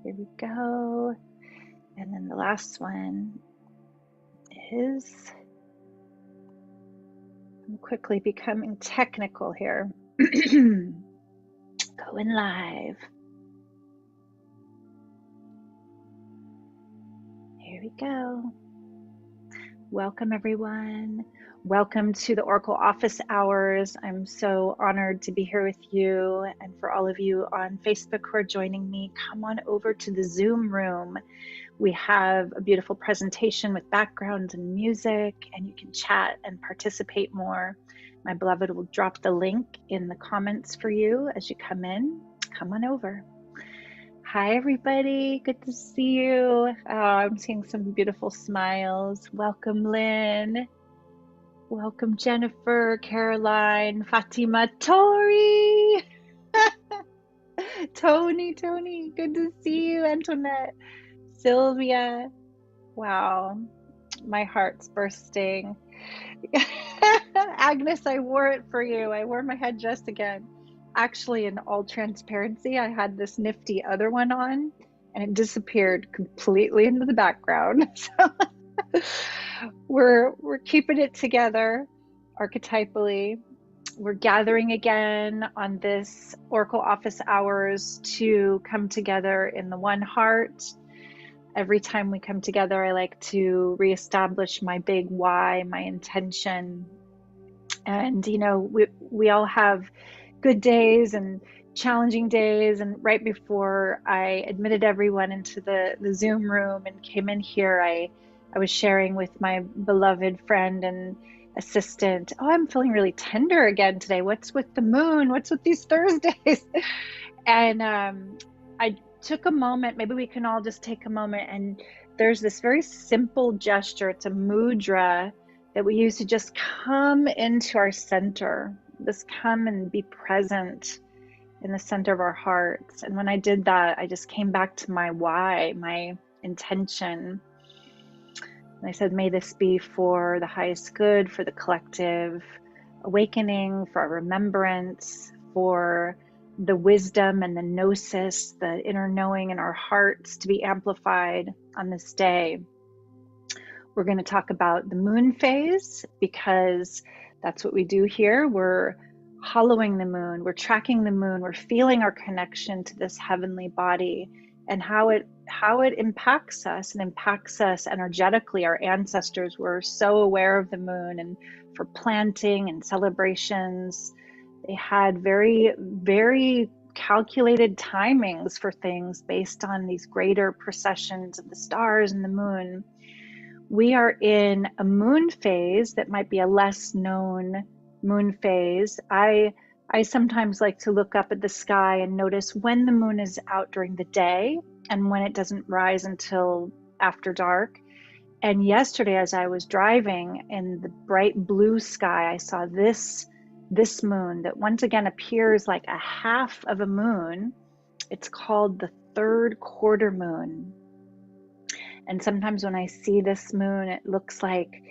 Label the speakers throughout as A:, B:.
A: Here we go. And then the last one is, I'm quickly becoming technical here. Going live. Here we go. Welcome, everyone. Welcome to the Oracle Office Hours. I'm so honored to be here with you. And for all of you on Facebook who are joining me, come on over to the Zoom room. We have a beautiful presentation with background and music, and you can chat and participate more. My beloved will drop the link in the comments for you as you come in. Come on over. Hi, everybody. Good to see you. Oh, I'm seeing some beautiful smiles. Welcome, Lynn. Welcome, Jennifer, Caroline, Fatima, Tori. Tony. Good to see you, Antoinette. Sylvia. Wow. My heart's bursting. Agnes, I wore it for you. I wore my headdress again. Actually, in all transparency, I had this nifty other one on and it disappeared completely into the background. So we're keeping it together archetypally. We're gathering again on this Oracle Office Hours to come together in the one heart. Every time we come together, I like to reestablish my big why, my intention. And, you know, we all have good days and challenging days. And right before I admitted everyone into the Zoom room and came in here, I was sharing with my beloved friend and assistant, oh, I'm feeling really tender again today. What's with the moon? What's with these Thursdays? And I took a moment, maybe we can all just take a moment, and there's this very simple gesture. It's a mudra that we use to just come into our center, just come and be present in the center of our hearts. And when I did that, I just came back to my why, my intention. And I said, may this be for the highest good, for the collective awakening, for our remembrance, for the wisdom and the gnosis, the inner knowing in our hearts to be amplified on this day. We're going to talk about the moon phase because that's what we do here. We're hollowing the moon, we're tracking the moon, we're feeling our connection to this heavenly body and how it impacts us and impacts us energetically. Our ancestors were so aware of the moon, and for planting and celebrations, they had very, very calculated timings for things based on these greater processions of the stars and the moon. We are in a moon phase that might be a less known moon phase. I sometimes like to look up at the sky and notice when the moon is out during the day and when it doesn't rise until after dark. And yesterday, as I was driving in the bright blue sky, I saw this moon that once again appears like a half of a moon. It's called the third quarter moon. And sometimes when I see this moon, it looks like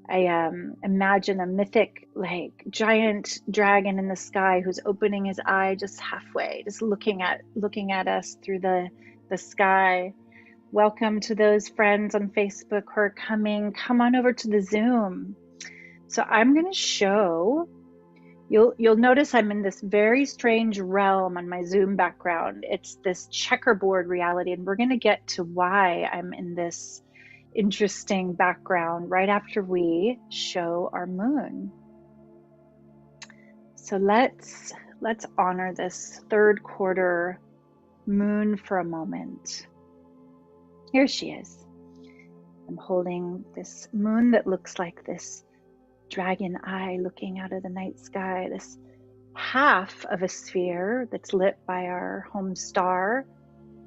A: I imagine a mythic, like giant dragon in the sky who's opening his eye just halfway, just looking at us through the sky. Welcome to those friends on Facebook who are coming. Come on over to the Zoom. So I'm going to show. You'll notice I'm in this very strange realm on my Zoom background. It's this checkerboard reality, and we're going to get to why I'm in this interesting background right after we show our moon. So let's honor this third quarter moon for a moment. Here she is. I'm holding this moon that looks like this dragon eye looking out of the night sky, this half of a sphere that's lit by our home star,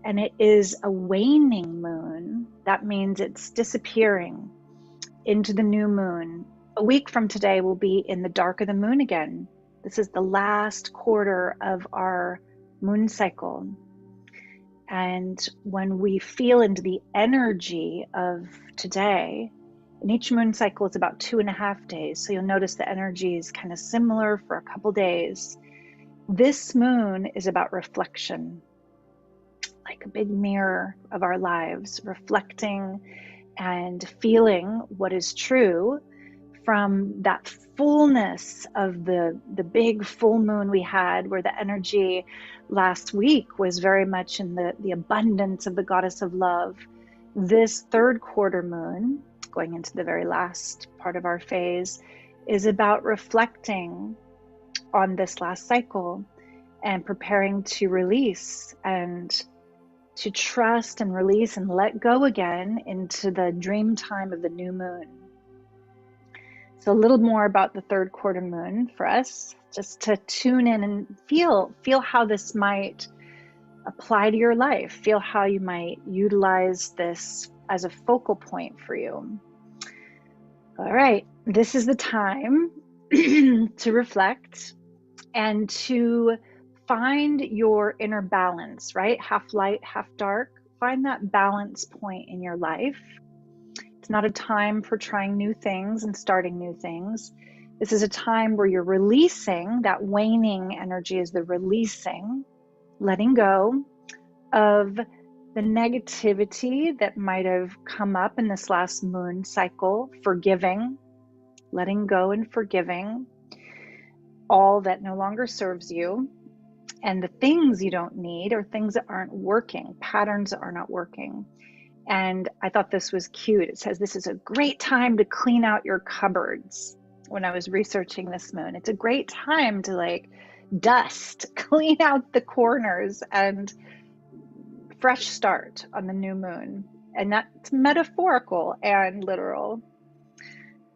A: and it is a waning moon. That means it's disappearing into the new moon. A week from today we'll be in the dark of the moon again. This is the last quarter of our moon cycle. And when we feel into the energy of today, and each moon cycle is about 2.5 days. So you'll notice the energy is kind of similar for a couple days. This moon is about reflection. like a big mirror of our lives, reflecting and feeling what is true from that fullness of the big full moon we had, where the energy last week was very much in the abundance of the goddess of love. This third quarter moon, going into the very last part of our phase, is about reflecting on this last cycle and preparing to release and to trust and release and let go again into the dream time of the new moon. So a little more about the third quarter moon for us, just to tune in and feel how this might apply to your life. Feel how you might utilize this as a focal point for you. All right, this is the time to reflect and to find your inner balance, right? Half light, half dark. Find that balance point in your life. It's not a time for trying new things and starting new things. This is a time where you're releasing. That waning energy is the releasing, letting go of the negativity that might have come up in this last moon cycle, forgiving, letting go and forgiving all that no longer serves you, and the things you don't need or things that aren't working, patterns that are not working. And I thought this was cute. It says this is a great time to clean out your cupboards. When I was researching this moon, it's a great time to like dust, clean out the corners, and fresh start on the new moon. And that's metaphorical and literal.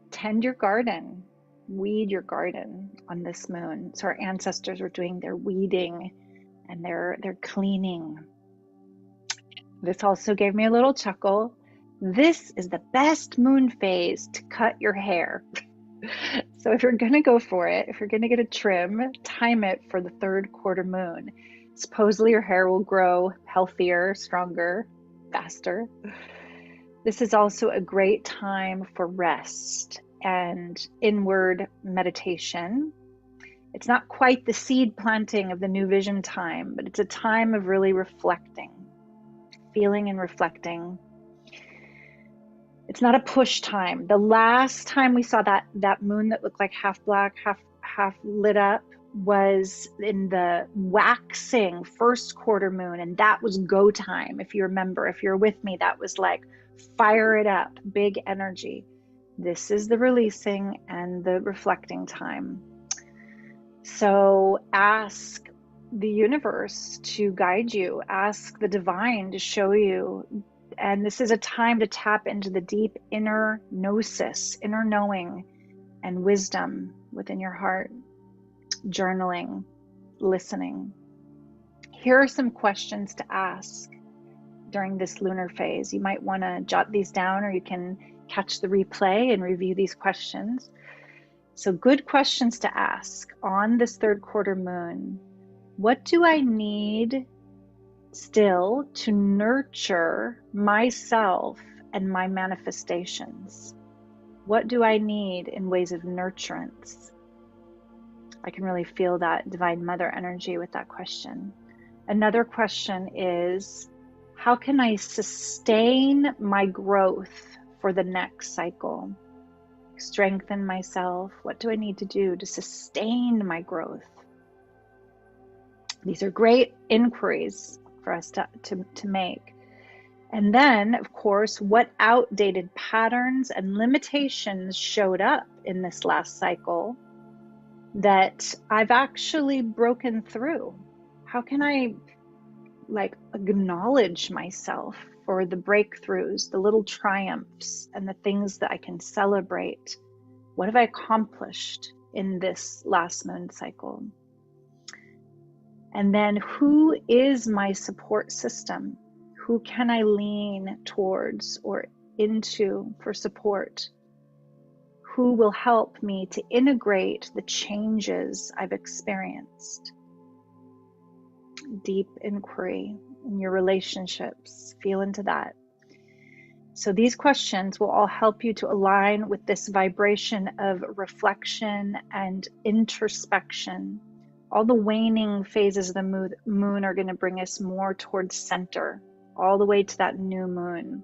A: Tend your garden, weed your garden on this moon. So our ancestors were doing their weeding and their cleaning. This also gave me a little chuckle. This is the best moon phase to cut your hair. So if you're going to go for it, if you're going to get a trim, time it for the third quarter moon. Supposedly your hair will grow healthier, stronger, faster. This is also a great time for rest and inward meditation. It's not quite the seed planting of the new vision time, but it's a time of really reflecting, feeling and reflecting. It's not a push time. The last time we saw that moon that looked like half black, half lit up was in the waxing first quarter moon, and that was go time. If you remember, if you're with me, that was like fire it up, big energy. This is the releasing and the reflecting time. So ask the universe to guide you, ask the divine to show you. And this is a time to tap into the deep inner gnosis, inner knowing and wisdom within your heart. Journaling, listening. Here are some questions to ask during this lunar phase. You might want to jot these down, or you can catch the replay and review these questions. So good questions to ask on this third quarter moon. What do I need still to nurture myself and my manifestations? What do I need in ways of nurturance? I can really feel that divine mother energy with that question. Another question is, how can I sustain my growth for the next cycle? Strengthen myself. What do I need to do to sustain my growth? These are great inquiries for us to make. And then, of course, what outdated patterns and limitations showed up in this last cycle that I've actually broken through? How can I acknowledge myself for the breakthroughs, the little triumphs, and the things that I can celebrate? What have I accomplished in this last moon cycle? And then who is my support system? Who can I lean towards or into for support? Who will help me to integrate the changes I've experienced? Deep inquiry in your relationships. Feel into that. So these questions will all help you to align with this vibration of reflection and introspection All the waning phases of the moon are going to bring us more towards center, all the way to that new moon.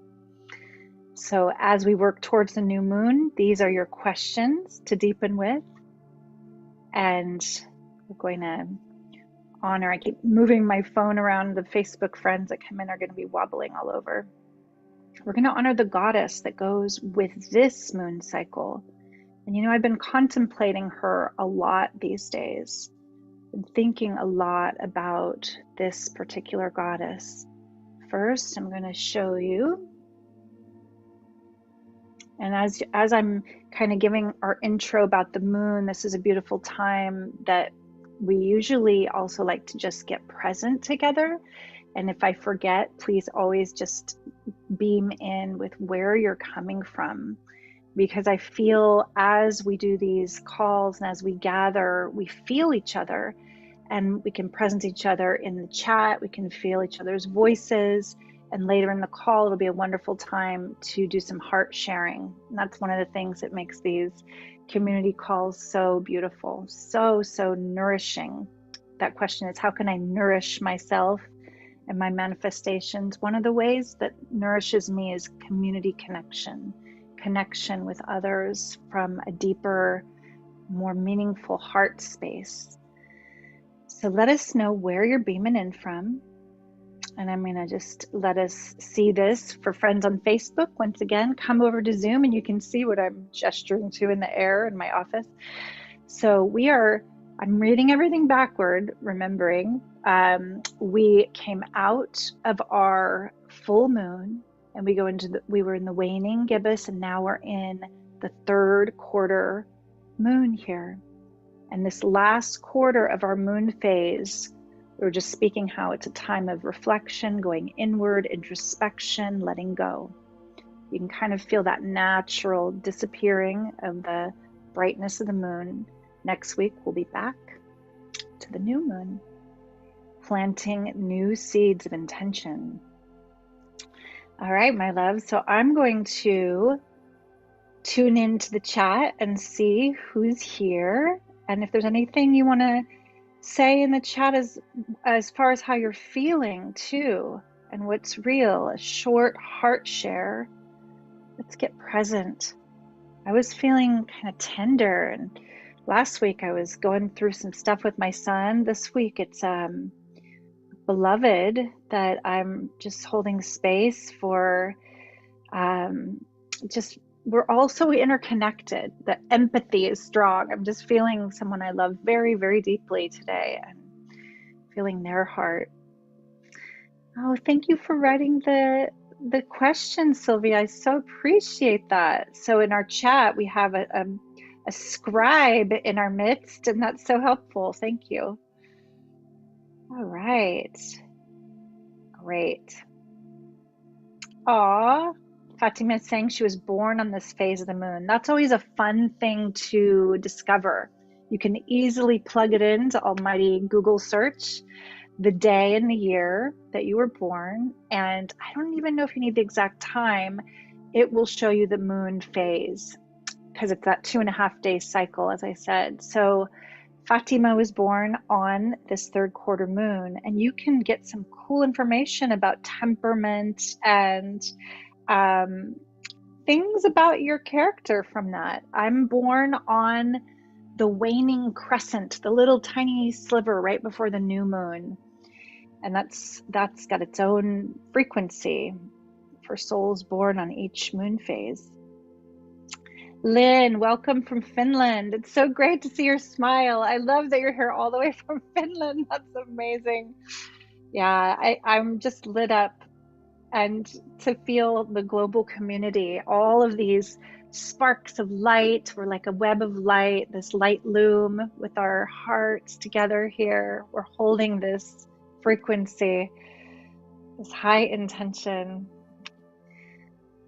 A: So as we work towards the new moon, these are your questions to deepen with. And we're going to honor, I keep moving my phone around, the Facebook friends that come in are going to be wobbling all over. We're going to honor the goddess that goes with this moon cycle. And you know, I've been contemplating her a lot these days. Been thinking a lot about this particular goddess. First, I'm going to show you. And as I'm kind of giving our intro about the moon, this is a beautiful time that we usually also like to just get present together. And if I forget, please always just beam in with where you're coming from. Because I feel as we do these calls and as we gather, we feel each other and we can present each other in the chat. We can feel each other's voices. And later in the call, it'll be a wonderful time to do some heart sharing. And that's one of the things that makes these community calls so beautiful, so nourishing. That question is, how can I nourish myself and my manifestations? One of the ways that nourishes me is community connection with others from a deeper, more meaningful heart space. So let us know where you're beaming in from. And I'm going to just let us see this for friends on Facebook. Once again, come over to Zoom and you can see what I'm gesturing to in the air in my office. So I'm reading everything backward, remembering we came out of our full moon and we were in the waning gibbous, and now we're in the third quarter moon here. And this last quarter of our moon phase, we were just speaking how it's a time of reflection, going inward, introspection, letting go. You can kind of feel that natural disappearing of the brightness of the moon. Next week, we'll be back to the new moon, planting new seeds of intention. All right, my love. So I'm going to tune into the chat and see who's here. And if there's anything you want to say in the chat as far as how you're feeling too, and what's real, a short heart share. Let's get present. I was feeling kind of tender, and last week I was going through some stuff with my son. This week it's beloved that I'm just holding space for. We're all so interconnected. The empathy is strong. I'm just feeling someone I love very, very deeply today and feeling their heart. Oh, thank you for writing the question, Sylvia. I so appreciate that. So in our chat, we have a scribe in our midst, and that's so helpful. Thank you. All right. Great. Aw. Fatima is saying she was born on this phase of the moon. That's always a fun thing to discover. You can easily plug it into almighty Google search, the day and the year that you were born. And I don't even know if you need the exact time. It will show you the moon phase because it's that 2.5 day cycle, as I said. So Fatima was born on this third quarter moon, and you can get some cool information about temperament and things about your character from that. I'm born on the waning crescent, the little tiny sliver right before the new moon. And that's got its own frequency for souls born on each moon phase. Lynn, welcome from Finland. It's so great to see your smile. I love that you're here all the way from Finland. That's amazing. Yeah, I'm just lit up. And to feel the global community, all of these sparks of light, we're like a web of light, this light loom with our hearts together here. We're holding this frequency, this high intention.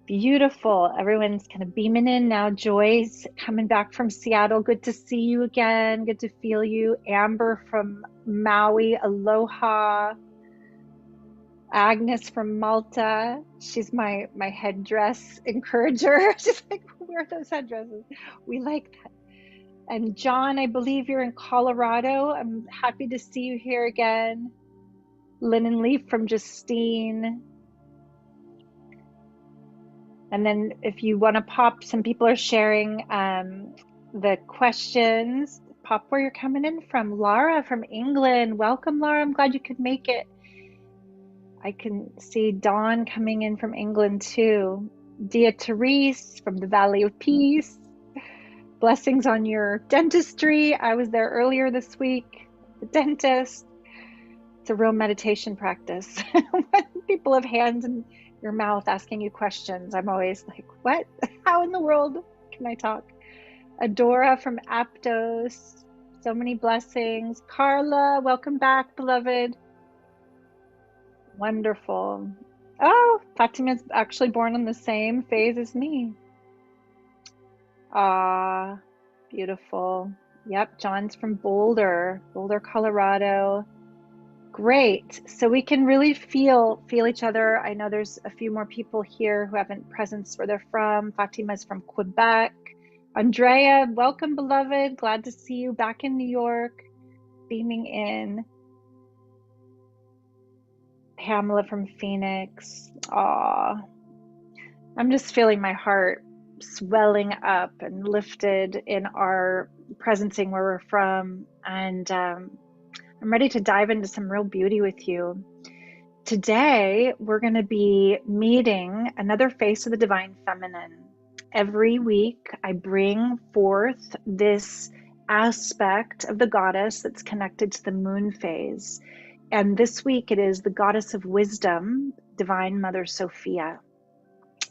A: Beautiful. Everyone's kind of beaming in now. Joyce coming back from Seattle. Good to see you again. Good to feel you. Amber from Maui. Aloha. Agnes from Malta. She's my headdress encourager. She's like, wear those headdresses. We like that. And John, I believe you're in Colorado. I'm happy to see you here again. Linen Leaf from Justine. And then if you want to pop, some people are sharing the questions. Pop where you're coming in from. Lara from England. Welcome, Lara. I'm glad you could make it. I can see Dawn coming in from England too. Dia Therese from the Valley of Peace. Blessings on your dentistry. I was there earlier this week, the dentist. It's a real meditation practice. When people have hands in your mouth asking you questions, I'm always like, what? How in the world can I talk? Adora from Aptos. So many blessings. Carla, welcome back, beloved. Wonderful. Oh, Fatima's actually born on the same phase as me. Ah, beautiful. Yep, John's from Boulder, Colorado. Great. So we can really feel each other. I know there's a few more people here who haven't presenced where they're from. Fatima's from Quebec. Andrea, welcome, beloved. Glad to see you back in New York, beaming in. Pamela from Phoenix. Aw, I'm just feeling my heart swelling up and lifted in our presencing where we're from. And I'm ready to dive into some real beauty with you. Today, we're going to be meeting another face of the Divine Feminine. Every week, I bring forth this aspect of the goddess that's connected to the moon phase. And this week, it is the goddess of wisdom, Divine Mother Sophia.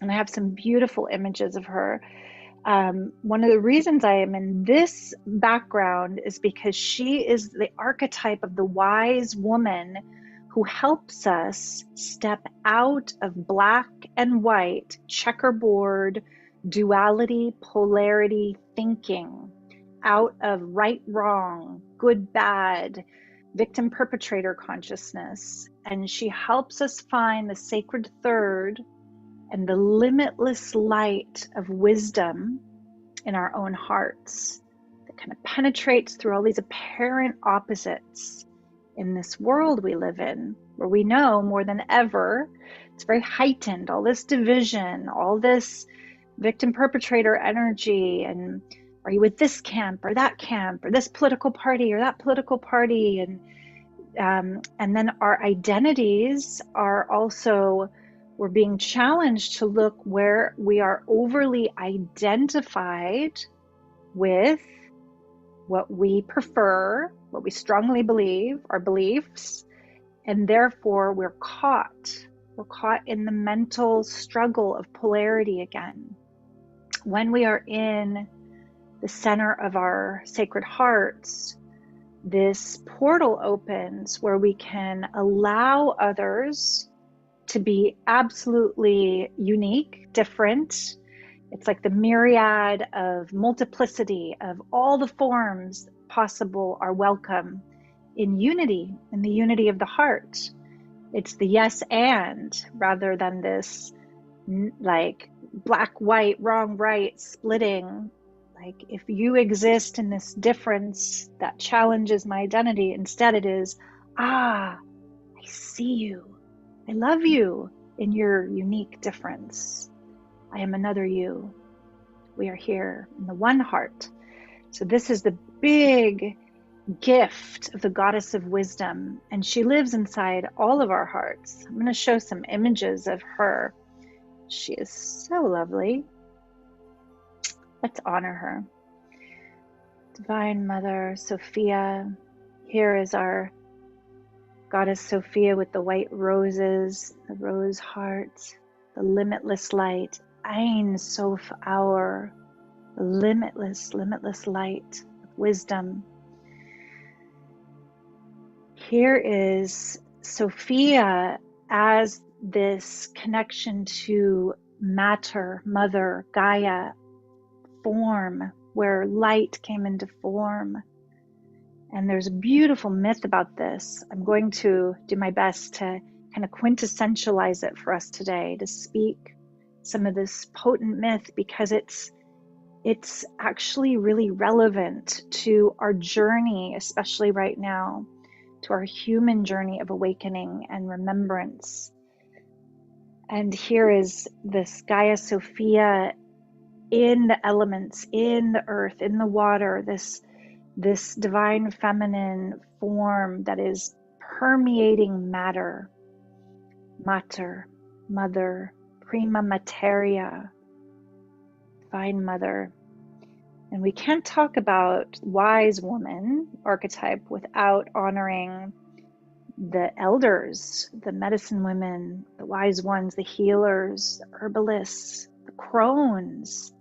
A: And I have some beautiful images of her. One of the reasons I am in this background is because she is the archetype of the wise woman who helps us step out of black and white, checkerboard, duality, polarity thinking, out of right, wrong, good, bad, victim perpetrator consciousness. And she helps us find the sacred third and the limitless light of wisdom in our own hearts that kind of penetrates through all these apparent opposites in this world we live in, where we know more than ever, it's very heightened, all this division, all this victim perpetrator energy, and are you with this camp or that camp or this political party or that political party? And then our identities are also, we're being challenged to look where we are overly identified with what we prefer, what we strongly believe, our beliefs, and therefore we're caught. We're caught in the mental struggle of polarity again. When we are in the center of our sacred hearts, this portal opens where we can allow others to be absolutely unique, different. It's like the myriad of multiplicity of all the forms possible are welcome in unity, in the unity of the heart. It's the yes and, rather than this like black, white, wrong, right, splitting. Like if you exist in this difference that challenges my identity, instead it is, I see you. I love you in your unique difference. I am another you. We are here in the one heart. So this is the big gift of the goddess of wisdom, and she lives inside all of our hearts. I'm going to show some images of her. She is so lovely. Let's honor her. Divine Mother Sophia. Here is our Goddess Sophia with the white roses, the rose heart, the limitless light. Ein Sof Hour, the limitless light of wisdom. Here is Sophia as this connection to matter, mother, Gaia, form, where light came into form. And there's a beautiful myth about this. I'm going to do my best to kind of quintessentialize it for us today, to speak some of this potent myth, because it's it's actually really relevant to our journey, especially right now, to our human journey of awakening and remembrance. And here is this Gaia Sophia in the elements, in the earth, in the water, this divine feminine form that is permeating matter, mater, mother, prima materia, divine mother. And we can't talk about wise woman archetype without honoring the elders, the medicine women, the wise ones, the healers, the herbalists, the crones.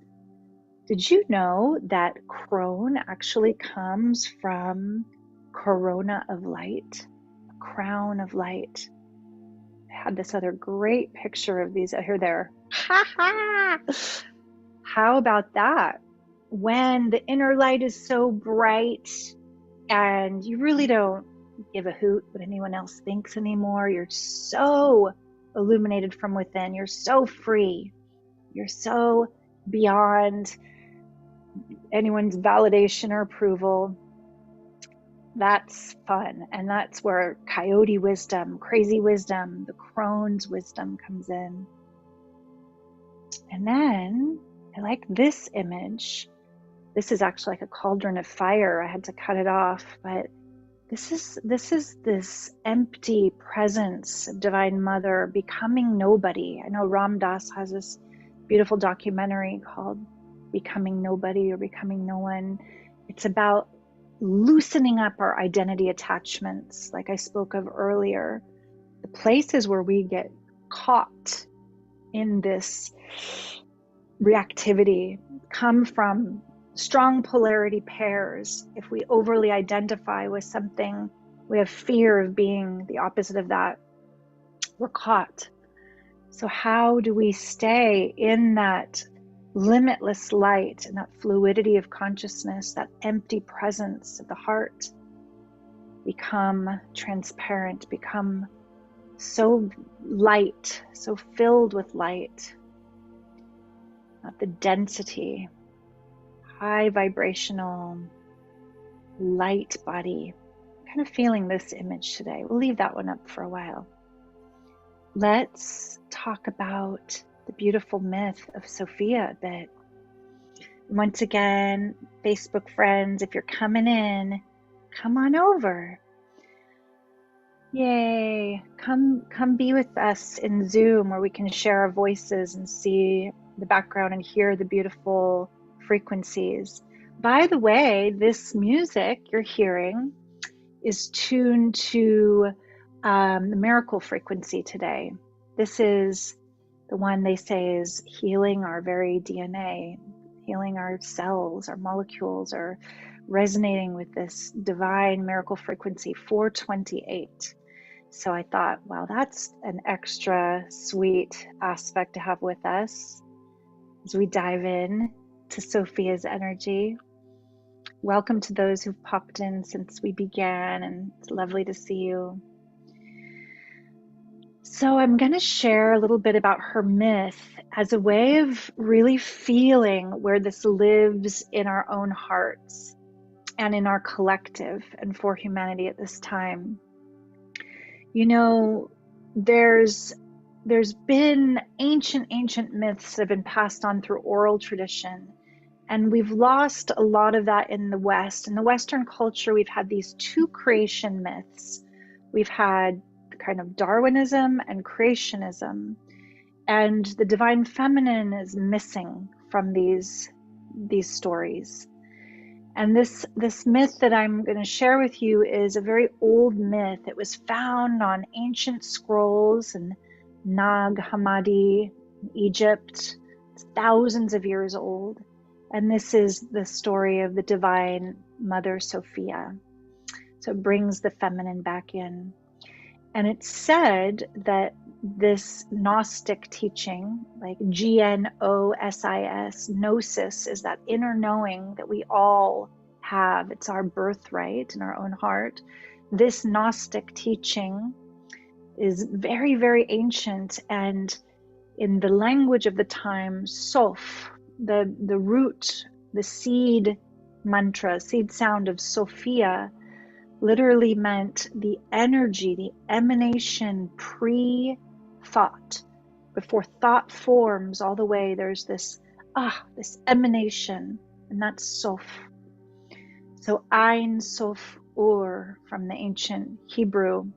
A: Did you know that crone actually comes from corona of light, a crown of light? I had this other great picture of these. Here, there. Ha ha! How about that? When the inner light is so bright and you really don't give a hoot what anyone else thinks anymore, you're so illuminated from within, you're so free, you're so beyond anyone's validation or approval. That's fun. And that's where coyote wisdom, crazy wisdom, the crone's wisdom comes in. And then I like this image. This is actually like a cauldron of fire. I had to cut it off, but this is this empty presence of Divine Mother becoming nobody. I know Ram Dass has this beautiful documentary called Becoming Nobody or Becoming No One. It's about loosening up our identity attachments, like I spoke of earlier. The places where we get caught in this reactivity come from strong polarity pairs. If we overly identify with something, we have fear of being the opposite of that. We're caught. So how do we stay in that limitless light and that fluidity of consciousness, that empty presence of the heart? Become transparent, become so light, so filled with light. Not the density, high vibrational light body. I'm kind of feeling this image today. We'll leave that one up for a while. Let's talk about the beautiful myth of Sophia a bit. Once again, Facebook friends, if you're coming in, come on over. Yay, come be with us in Zoom where we can share our voices and see the background and hear the beautiful frequencies. By the way, this music you're hearing is tuned to the miracle frequency today. This is the one they say is healing our very DNA, healing our cells, our molecules are resonating with this divine miracle frequency 428. So I thought, wow, that's an extra sweet aspect to have with us as we dive in to Sophia's energy. Welcome to those who've popped in since we began, and it's lovely to see you. So I'm going to share a little bit about her myth as a way of really feeling where this lives in our own hearts and in our collective and for humanity at this time. You know, there's been ancient myths that have been passed on through oral tradition, and we've lost a lot of that in the West. In the Western culture, we've had these two creation myths. We've had kind of Darwinism and creationism, and the divine feminine is missing from these stories. And this myth that I'm going to share with you is a very old myth. It was found on ancient scrolls in Nag Hammadi, Egypt. It's thousands of years old. And this is the story of the divine Mother Sophia. So it brings the feminine back in. And it's said that this Gnostic teaching, like Gnosis, gnosis is that inner knowing that we all have. It's our birthright in our own heart. This Gnostic teaching is very, very ancient, and in the language of the time, Soph the root, the seed mantra, seed sound of Sophia literally meant the energy, the emanation pre-thought. Before thought forms all the way, there's this emanation, and that's Soph. So Ein Sof Ur from the ancient Hebrew,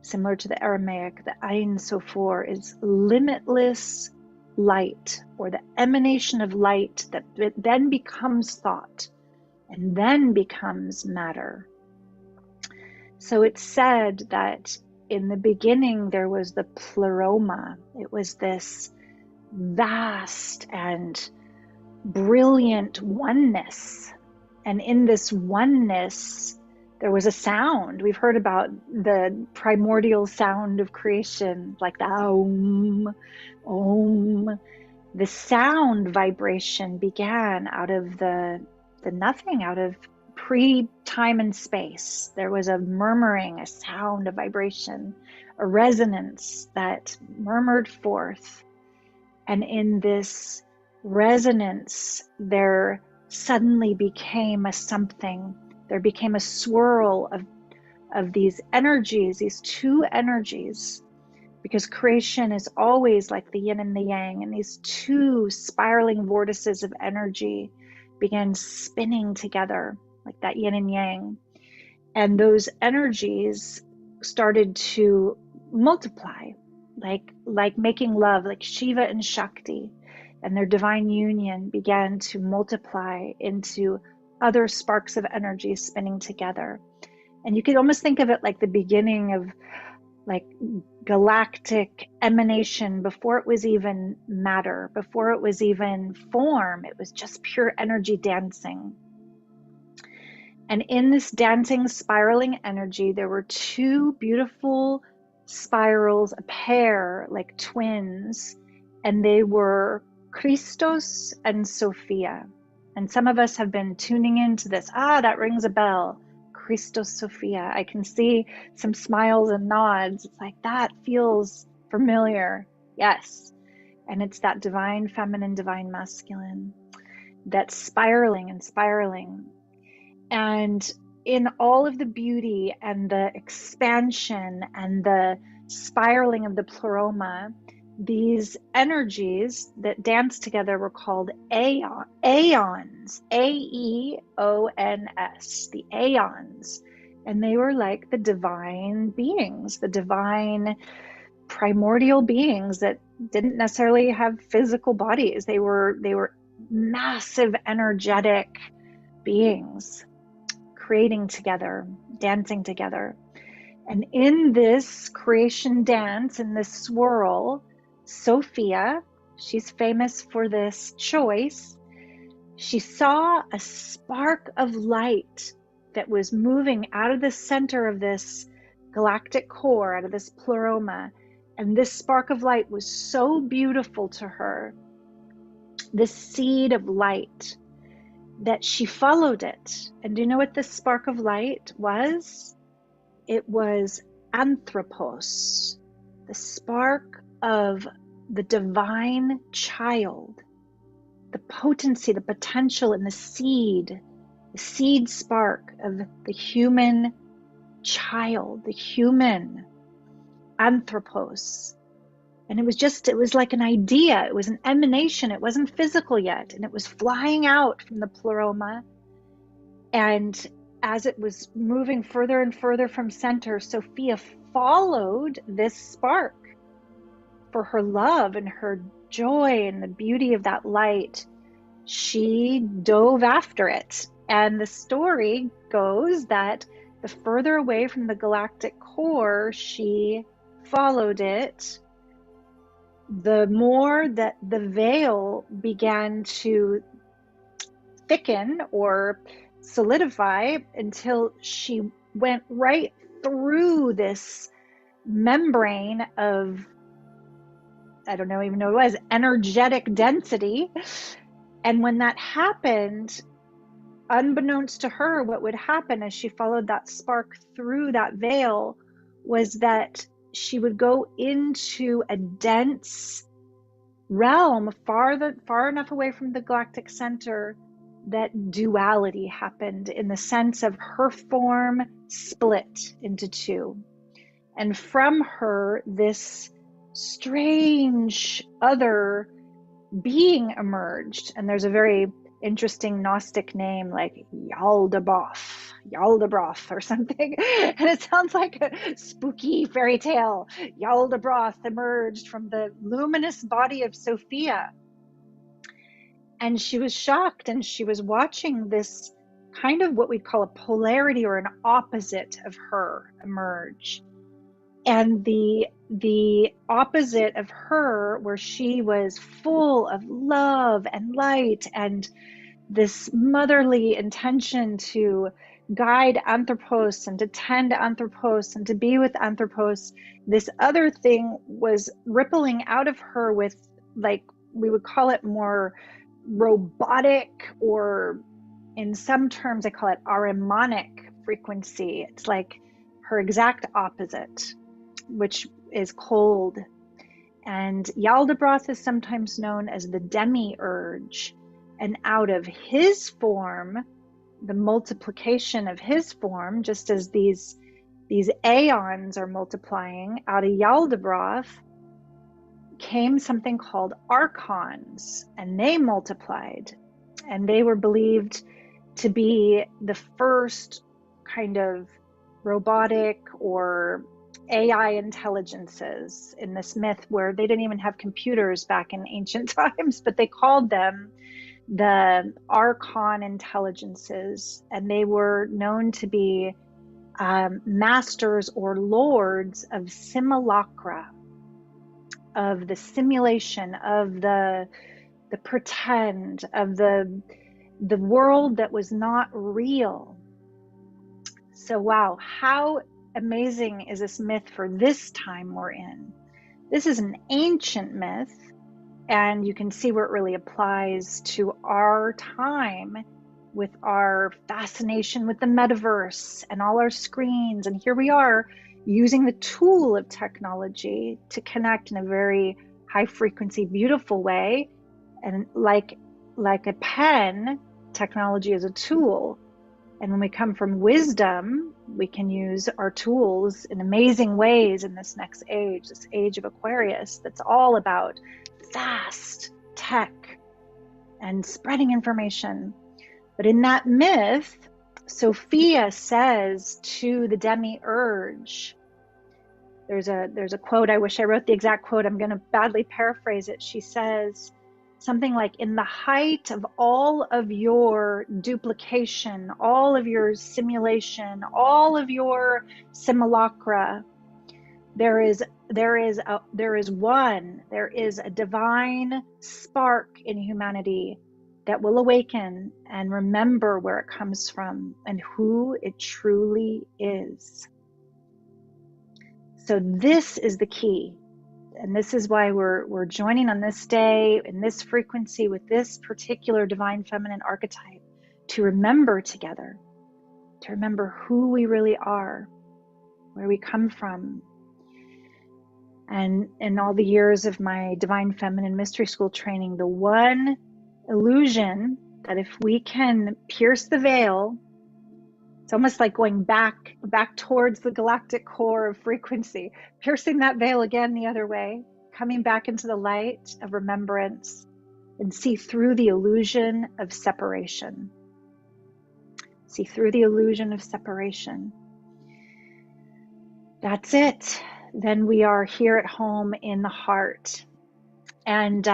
A: similar to the Aramaic, the Ein Sof Ur is limitless light, or the emanation of light that then becomes thought and then becomes matter. So it's said that in the beginning there was the pleroma. It was this vast and brilliant oneness. And in this oneness, there was a sound. We've heard about the primordial sound of creation, like the Om, Om. The sound vibration began out of the nothing, out of pre-time and space. There was a murmuring, a sound, a vibration, a resonance that murmured forth. And in this resonance, there suddenly became a something. There became a swirl of these energies, these two energies, because creation is always like the yin and the yang, and these two spiraling vortices of energy began spinning together like that yin and yang. And those energies started to multiply, like making love, like Shiva and Shakti, and their divine union began to multiply into other sparks of energy spinning together. And you could almost think of it like the beginning of like galactic emanation before it was even matter, before it was even form. It was just pure energy dancing. And in this dancing, spiraling energy, there were two beautiful spirals, a pair like twins, and they were Christos and Sophia. And some of us have been tuning into this. That rings a bell. Christos, Sophia. I can see some smiles and nods. It's like, that feels familiar. Yes. And it's that divine feminine, divine masculine, that's spiraling and spiraling. And in all of the beauty and the expansion and the spiraling of the pleroma, these energies that dance together were called aeons, A-E-O-N-S, the aeons. And they were like the divine beings, the divine primordial beings that didn't necessarily have physical bodies. They were massive, energetic beings, creating together, dancing together. And in this creation dance, in this swirl, Sophia, she's famous for this choice. She saw a spark of light that was moving out of the center of this galactic core, out of this pleroma. And this spark of light was so beautiful to her, this seed of light, that she followed it. And do you know what this spark of light was? It was anthropos, the spark of the divine child, the potency, the potential in the seed spark of the human child, the human anthropos. And it was like an idea. It was an emanation. It wasn't physical yet. And it was flying out from the pleroma. And as it was moving further and further from center, Sophia followed this spark for her love and her joy and the beauty of that light. She dove after it. And the story goes that the further away from the galactic core she followed it, the more that the veil began to thicken or solidify until she went right through this membrane of, I don't know even know what it was, energetic density. And when that happened, unbeknownst to her, what would happen as she followed that spark through that veil was that she would go into a dense realm far enough away from the galactic center that duality happened, in the sense of her form split into two. And from her, this strange other being emerged. And there's a very interesting Gnostic name like Yaldabaoth or something. And it sounds like a spooky fairy tale. Yaldabaoth emerged from the luminous body of Sophia. And she was shocked, and she was watching this kind of what we'd call a polarity or an opposite of her emerge. And the opposite of her, where she was full of love and light and this motherly intention to guide Anthropos and to tend Anthropos and to be with Anthropos, this other thing was rippling out of her with, like, we would call it more robotic, or in some terms I call it aramonic frequency. It's like her exact opposite, which is cold. And Yaldabaoth is sometimes known as the demiurge. And out of his form, the multiplication of his form, just as these aeons are multiplying, out of Yaldabaoth came something called archons, and they multiplied. And they were believed to be the first kind of robotic or AI intelligences in this myth, where they didn't even have computers back in ancient times, but they called them the archon intelligences, and they were known to be masters or lords of simulacra, of the simulation, of the pretend, of the world that was not real. So wow, how amazing is this myth for this time we're in? This is an ancient myth, and you can see where it really applies to our time with our fascination with the metaverse and all our screens. And here we are using the tool of technology to connect in a very high frequency, beautiful way. And like a pen, technology is a tool. And when we come from wisdom, we can use our tools in amazing ways in this next age, this age of Aquarius, that's all about fast tech and spreading information. But in that myth, Sophia says to the demiurge, there's a quote, I wish I wrote the exact quote, I'm going to badly paraphrase it. She says something like, in the height of all of your duplication, all of your simulation, all of your simulacra, there is a divine spark in humanity that will awaken and remember where it comes from and who it truly is. So this is the key. And this is why we're joining on this day in this frequency with this particular divine feminine archetype, to remember together, to remember who we really are, where we come from. And in all the years of my divine feminine mystery school training, the one illusion that if we can pierce the veil, it's almost like going back towards the galactic core of frequency, piercing that veil again the other way, coming back into the light of remembrance, and see through the illusion of separation. See through the illusion of separation. That's it. Then we are here at home in the heart. And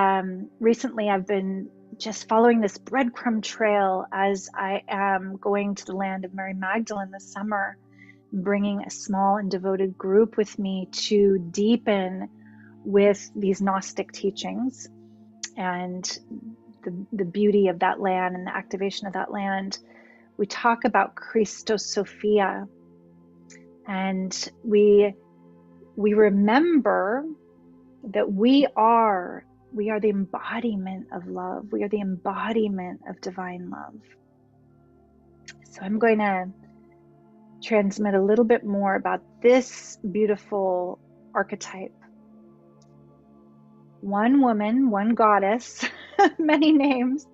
A: recently I've been just following this breadcrumb trail as I am going to the land of Mary Magdalene this summer, bringing a small and devoted group with me to deepen with these Gnostic teachings and the beauty of that land and the activation of that land. We talk about Christos Sophia, and we remember that we are the embodiment of love. We are the embodiment of divine love. So I'm going to transmit a little bit more about this beautiful archetype. one woman, one goddess, many names.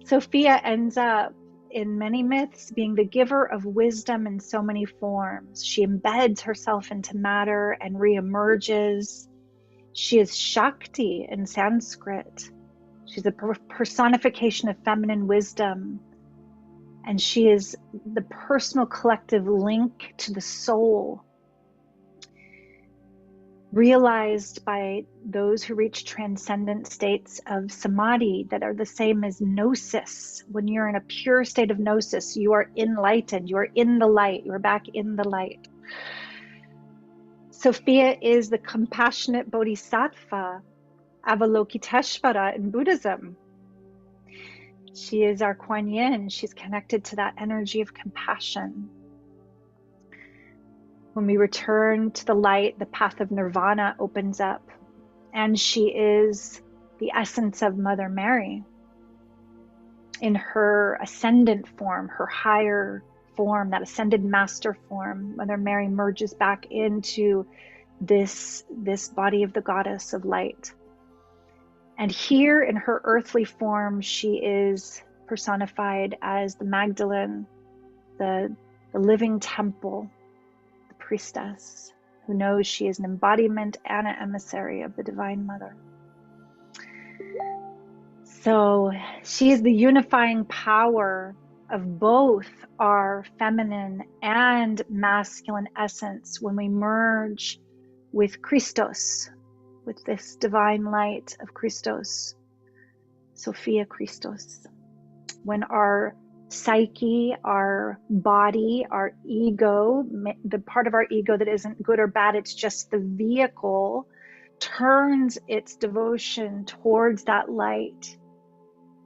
A: Sophia ends up in many myths being the giver of wisdom in so many forms. She embeds herself into matter and reemerges. She is Shakti in Sanskrit. She's a personification of feminine wisdom. And she is the personal collective link to the soul, realized by those who reach transcendent states of samadhi that are the same as gnosis. When you're in a pure state of gnosis, you are enlightened, you are in the light, you are back in the light. Sophia is the compassionate bodhisattva, Avalokiteshvara in Buddhism. She is our Kuan Yin. She's connected to that energy of compassion. When we return to the light, the path of nirvana opens up, and she is the essence of Mother Mary in her ascendant form, her higher form, that ascended master form. Mother Mary merges back into this body of the goddess of light. And here in her earthly form, she is personified as the Magdalene, the living temple, the priestess, who knows she is an embodiment and an emissary of the Divine Mother. So she is the unifying power of both our feminine and masculine essence when we merge with Christos, with this divine light of Christos, Sophia Christos. When our psyche, our body, our ego, the part of our ego that isn't good or bad, it's just the vehicle, turns its devotion towards that light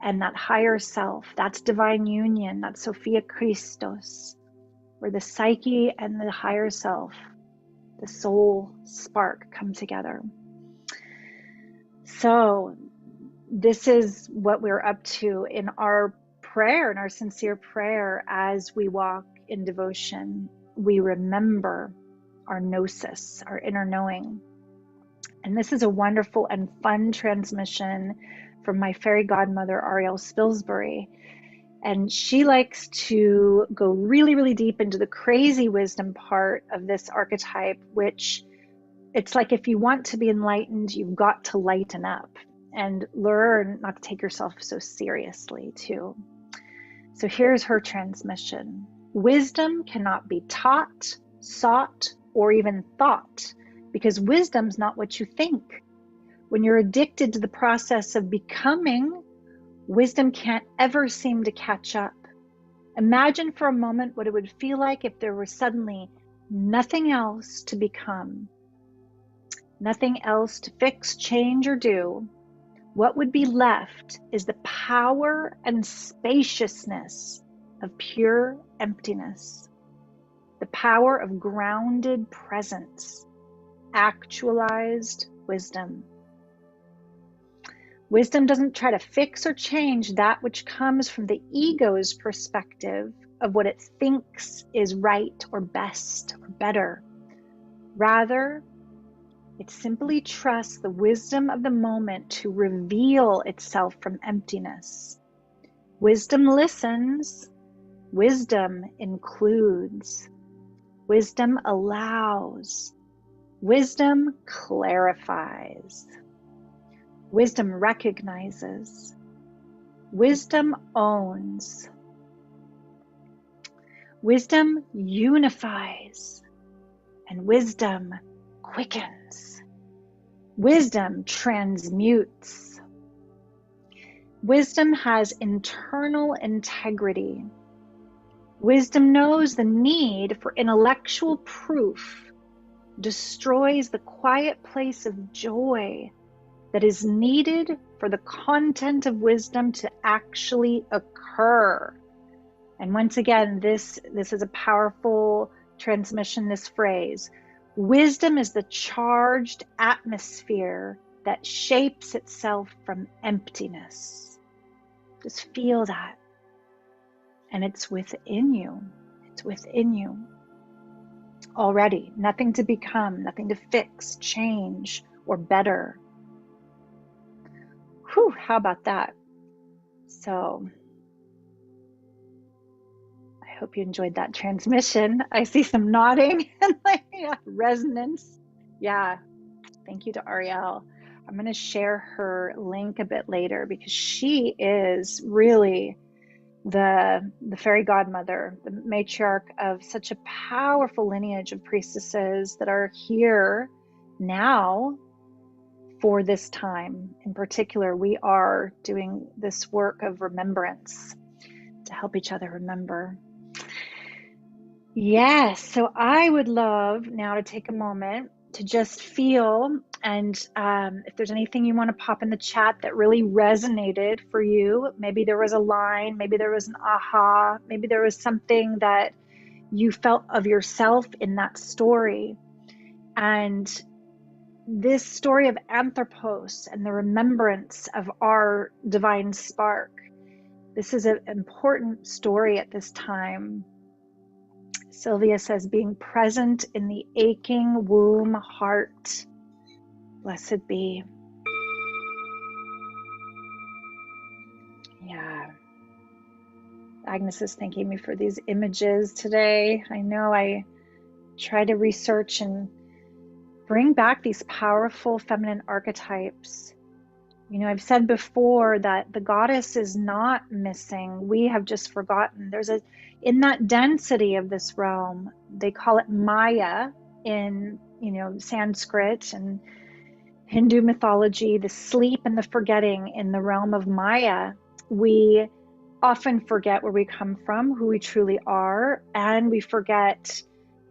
A: and that higher self, that's divine union, that's Sophia Christos, where the psyche and the higher self, the soul spark, come together. So this is what we're up to in our prayer, in our sincere prayer as we walk in devotion. We remember our gnosis, our inner knowing. And this is a wonderful and fun transmission from my fairy godmother, Ariel Spilsbury. And she likes to go really, really deep into the crazy wisdom part of this archetype, which it's like if you want to be enlightened, you've got to lighten up and learn not to take yourself so seriously too. So here's her transmission. Wisdom cannot be taught, sought, or even thought, because wisdom's not what you think. When you're addicted to the process of becoming, wisdom can't ever seem to catch up. Imagine for a moment what it would feel like if there was suddenly nothing else to become, nothing else to fix, change, or do. What would be left is the power and spaciousness of pure emptiness, the power of grounded presence, actualized wisdom. Wisdom doesn't try to fix or change that which comes from the ego's perspective of what it thinks is right or best or better. Rather, it simply trusts the wisdom of the moment to reveal itself from emptiness. Wisdom listens. Wisdom includes. Wisdom allows. Wisdom clarifies. Wisdom recognizes. Wisdom owns. Wisdom unifies. And wisdom quickens. Wisdom transmutes. Wisdom has internal integrity. Wisdom knows the need for intellectual proof, destroys the quiet place of joy that is needed for the content of wisdom to actually occur. And once again, this is a powerful transmission, this phrase. Wisdom is the charged atmosphere that shapes itself from emptiness. Just feel that. And it's within you. It's within you already. Nothing to become, nothing to fix, change, or better. Whew, how about that? So I hope you enjoyed that transmission. I see some nodding and like, yeah, resonance. Yeah, thank you to Ariel. I'm going to share her link a bit later because she is really the fairy godmother, the matriarch of such a powerful lineage of priestesses that are here now for this time. In particular, we are doing this work of remembrance to help each other remember. Yes, so I would love now to take a moment to just feel, and if there's anything you want to pop in the chat that really resonated for you, maybe there was a line, maybe there was an aha, maybe there was something that you felt of yourself in that story. And this story of Anthropos and the remembrance of our divine spark, this is an important story at this time. Sylvia says, being present in the aching womb heart. Blessed be. Yeah. Agnes is thanking me for these images today. I know I try to research and bring back these powerful feminine archetypes. You know, I've said before that the goddess is not missing. We have just forgotten. In that density of this realm, they call it Maya in, Sanskrit and Hindu mythology, the sleep and the forgetting in the realm of Maya. We often forget where we come from, who we truly are, and we forget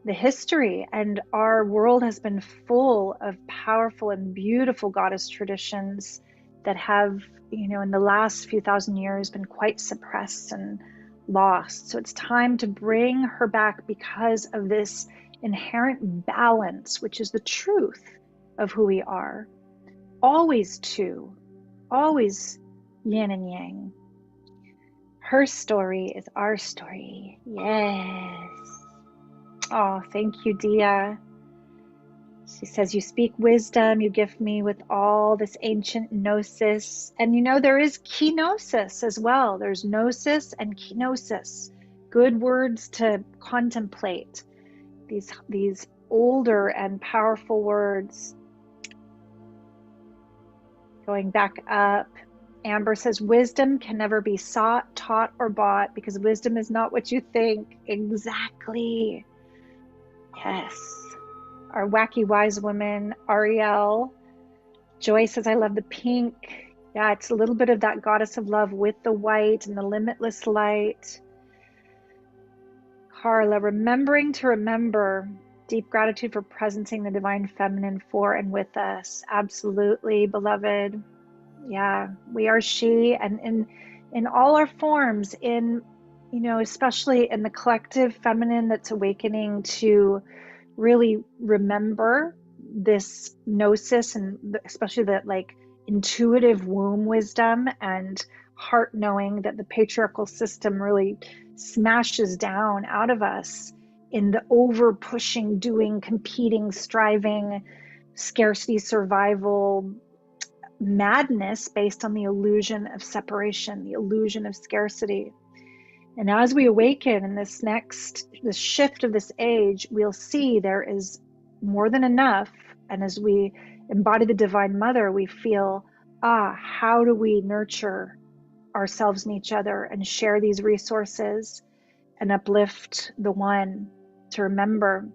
A: the history. And our world has been full of powerful and beautiful goddess traditions that have, in the last few thousand years been quite suppressed and lost. So it's time to bring her back because of this inherent balance, which is the truth of who we are. Always two, always yin and yang. Her story is our story. Yes. Oh, thank you, Dia. She says, you speak wisdom, you gift me with all this ancient gnosis. And there is kenosis as well. There's gnosis and kenosis. Good words to contemplate. These older and powerful words. Going back up, Amber says, wisdom can never be sought, taught, or bought because wisdom is not what you think. Exactly. Yes. Our wacky wise woman, Ariel. Joy says, I love the pink. Yeah, it's a little bit of that goddess of love with the white and the limitless light. Carla, remembering to remember. Deep gratitude for presencing the divine feminine for and with us. Absolutely, beloved. Yeah, we are she, and in all our forms, especially in the collective feminine that's awakening to really remember this gnosis, and especially that intuitive womb wisdom and heart knowing that the patriarchal system really smashes down out of us in the over pushing, doing, competing, striving, scarcity, survival madness based on the illusion of separation, the illusion of scarcity. And as we awaken in this shift of this age, we'll see there is more than enough. And as we embody the Divine Mother, we feel, how do we nurture ourselves and each other and share these resources and uplift the one to remember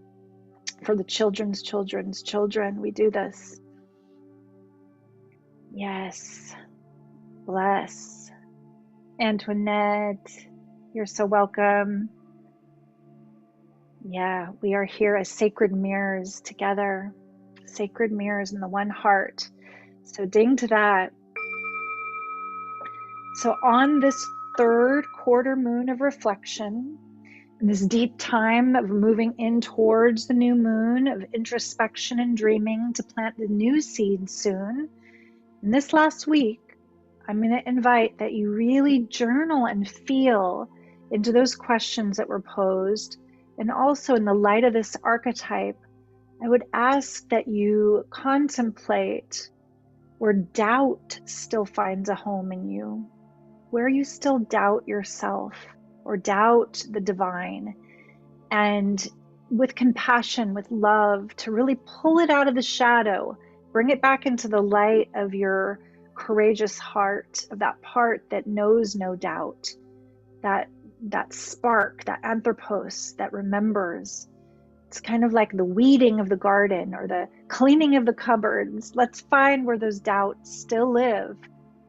A: for the children's children's children. We do this. Yes. Bless. Antoinette, you're so welcome. Yeah, we are here as sacred mirrors together, sacred mirrors in the one heart. So ding to that. So on this third quarter moon of reflection, in this deep time of moving in towards the new moon, of introspection and dreaming to plant the new seed soon, in this last week, I'm going to invite that you really journal and feel into those questions that were posed. And also in the light of this archetype, I would ask that you contemplate where doubt still finds a home in you, where you still doubt yourself or doubt the divine, and with compassion, with love, to really pull it out of the shadow, bring it back into the light of your courageous heart, of that part that knows no doubt, that spark, that anthropos that remembers. It's kind of like the weeding of the garden or the cleaning of the cupboards. Let's find where those doubts still live